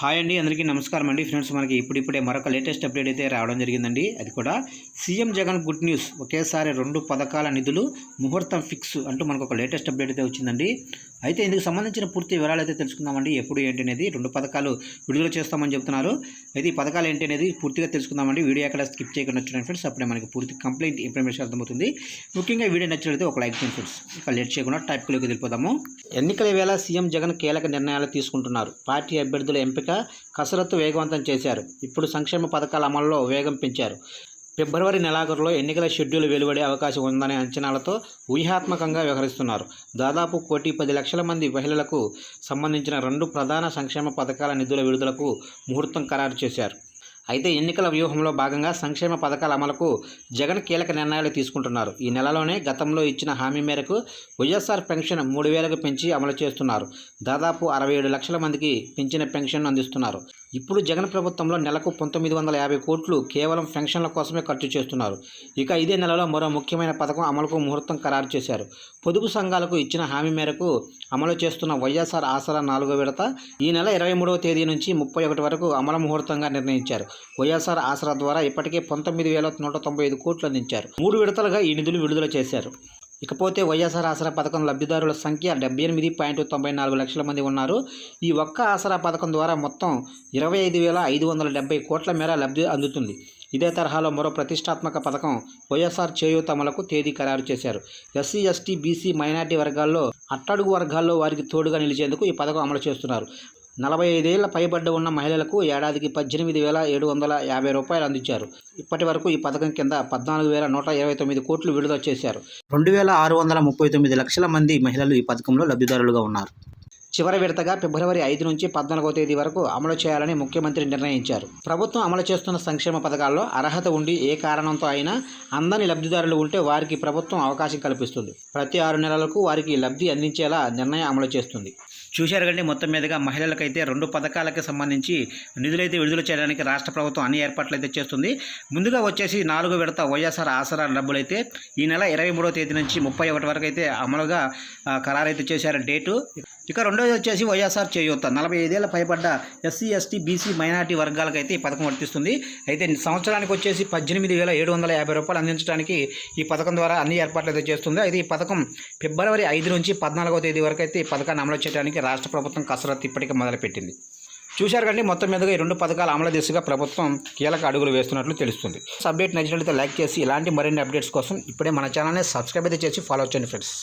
Hi అండి, అందరికీ నమస్కారం అండి. ఫ్రెండ్స్, మనకి ఇప్పుడిప్పుడే మరొక లేటెస్ట్ అప్డేట్ అయితే రావడం జరిగిందండి. అది కూడా సీఎం జగన్ గుడ్ న్యూస్, ఒకేసారి 2 పథకాల నిధులు ముహూర్తం ఫిక్స్ అంటూ మనకు ఒక లేటెస్ట్ అప్డేట్ అయితే వచ్చిందండి. అయితే ఇందుకు సంబంధించిన పూర్తి వివరాలు అయితే తెలుసుకుందామండి. ఎప్పుడు ఏంటి అనేది 2 పథకాలు విడుదల చేస్తామని చెప్తున్నారు. అయితే ఈ పథకాలు ఏంటి అనేది పూర్తిగా తెలుసుకుందామండి. వీడియో ఎక్కడ స్కిప్ చేయకుండా చూడండి ఫ్రెండ్స్, అప్పుడే మనకి పూర్తి కంప్లీట్ ఇన్ఫర్మేషన్ అర్థమవుతుంది. ముఖ్యంగా వీడియో నచ్చినట్లయితే ఒక లైక్ చేయండి ఫ్రెండ్స్. ఇక లేట్ చేయకుండా టాపిక్లోకి వెళ్ళిపోదాము. ఎన్నికల వేళ సీఎం జగన్ కీలక నిర్ణయాలు తీసుకుంటున్నారు. పార్టీ అభ్యర్థుల ఎంపిక కసరత్తు వేగవంతం చేశారు. ఇప్పుడు సంక్షేమ పథకాల అమల్లో వేగం పెంచారు. ఫిబ్రవరి నెలాఖరులో ఎన్నికల షెడ్యూల్ వెలువడే అవకాశం ఉందనే అంచనాలతో ఊహాత్మకంగా వ్యవహరిస్తున్నారు. దాదాపు 1,10,00,000 మంది మహిళలకు సంబంధించిన 2 ప్రధాన సంక్షేమ పథకాల నిధుల విడుదలకు ముహూర్తం ఖరారు చేశారు. అయితే ఎన్నికల వ్యూహంలో భాగంగా సంక్షేమ పథకాల అమలుకు జగన్ కీలక నిర్ణయాలు తీసుకుంటున్నారు. ఈ నెలలోనే గతంలో ఇచ్చిన హామీ మేరకు వైఎస్ఆర్ పెన్షన్ 3,000కు పెంచి అమలు చేస్తున్నారు. దాదాపు 67 లక్షల మందికి పెంచిన పెన్షన్ అందిస్తున్నారు. ఇప్పుడు జగన్ ప్రభుత్వంలో నెలకు 1,950 కోట్లు కేవలం పెన్షన్ల కోసమే ఖర్చు చేస్తున్నారు. ఇక ఇదే నెలలో మరో ముఖ్యమైన పథకం అమలుకు ముహూర్తం ఖరారు చేశారు. పొదుపు సంఘాలకు ఇచ్చిన హామీ మేరకు అమలు చేస్తున్న వైఎస్ఆర్ ఆసరా 4వ విడత ఈ నెల 23వ తేదీ నుంచి 31 వరకు అమలు ముహూర్తంగా నిర్ణయించారు. వైఎస్ఆర్ ఆసరా ద్వారా ఇప్పటికే 19,195 కోట్లు అందించారు. 3 విడతలుగా ఈ నిధులు విడుదల చేశారు. ఇకపోతే వైఎస్ఆర్ ఆసరా పథకం లబ్ధిదారుల సంఖ్య 78.94 లక్షల మంది ఉన్నారు. ఈ ఒక్క ఆసరా పథకం ద్వారా మొత్తం 25,570 కోట్ల మేర లబ్ధి అందుతుంది. ఇదే తరహాలో మరో ప్రతిష్టాత్మక పథకం వైఎస్ఆర్ చేయూత అమలుకు తేదీ ఖరారు చేశారు. ఎస్సీ, ఎస్టీ, బీసీ, మైనార్టీ వర్గాల్లో అట్టడుగు వర్గాల్లో వారికి తోడుగా నిలిచేందుకు ఈ పథకం అమలు చేస్తున్నారు. 45 ఏళ్ల పైబడ్డ ఉన్న మహిళలకు ఏడాదికి 18,750 రూపాయలు అందించారు. ఇప్పటి వరకు ఈ పథకం కింద 14,129 కోట్లు విడుదల చేశారు. 2,639 లక్షల మంది మహిళలు ఈ పథకంలో లబ్ధిదారులుగా ఉన్నారు. చివరి విడతగా ఫిబ్రవరి 5 నుంచి 14వ తేదీ వరకు అమలు చేయాలని ముఖ్యమంత్రి నిర్ణయించారు. ప్రభుత్వం అమలు చేస్తున్న సంక్షేమ పథకాల్లో అర్హత ఉండి ఏ కారణంతో అయినా అందని లబ్ధిదారులు ఉంటే వారికి ప్రభుత్వం అవకాశం కల్పిస్తుంది. ప్రతి 6 నెలలకు వారికి లబ్ధి అందించేలా నిర్ణయం అమలు చేస్తుంది. చూశారు కంటే మొత్తం మీదుగా మహిళలకైతే 2 పథకాలకు సంబంధించి నిధులైతే విడుదల చేయడానికి రాష్ట్ర ప్రభుత్వం అన్ని ఏర్పాట్లు అయితే చేస్తుంది. ముందుగా వచ్చేసి 4వ విడత వైఎస్ఆర్ ఆసరా డబ్బులైతే ఈ నెల 23వ తేదీ నుంచి 31 వరకు అయితే అమలుగా ఖరారైతే చేశారు డేటు. ఇక రెండోది వచ్చేసి వైఎస్ఆర్ చేయూత 45 ఏళ్ల పైబడ్డ ఎస్సీ, ఎస్టీ, బీసీ, మైనార్టీ వర్గాలకైతే ఈ పథకం వర్తిస్తుంది. అయితే సంవత్సరానికి వచ్చేసి 18,750 రూపాయలు అందించడానికి ఈ పథకం ద్వారా అన్ని ఏర్పాట్లు అయితే చేస్తుంది. అయితే ఈ పథకం ఫిబ్రవరి 5 నుంచి 14వ తేదీ వరకు అయితే ఈ పథకాన్ని అమలు చేయడానికి రాష్ట్ర ప్రభుత్వం కసరత్తు ఇప్పటికే మొదలుపెట్టింది. చూశారు కంటే మొత్తం మీదుగా ఈ 2 పథకాల అమలు దిశగా ప్రభుత్వం కీలక అడుగులు వేస్తున్నట్లు తెలుస్తుంది. అప్డేట్ నచ్చినట్లయితే లైక్ చేసి ఇలాంటి మరిన్ని అప్డేట్స్ కోసం ఇప్పుడే మన ఛానల్ని సబ్స్క్రైబ్ అయితే చేసి ఫాలో చేయండి ఫ్రెండ్స్.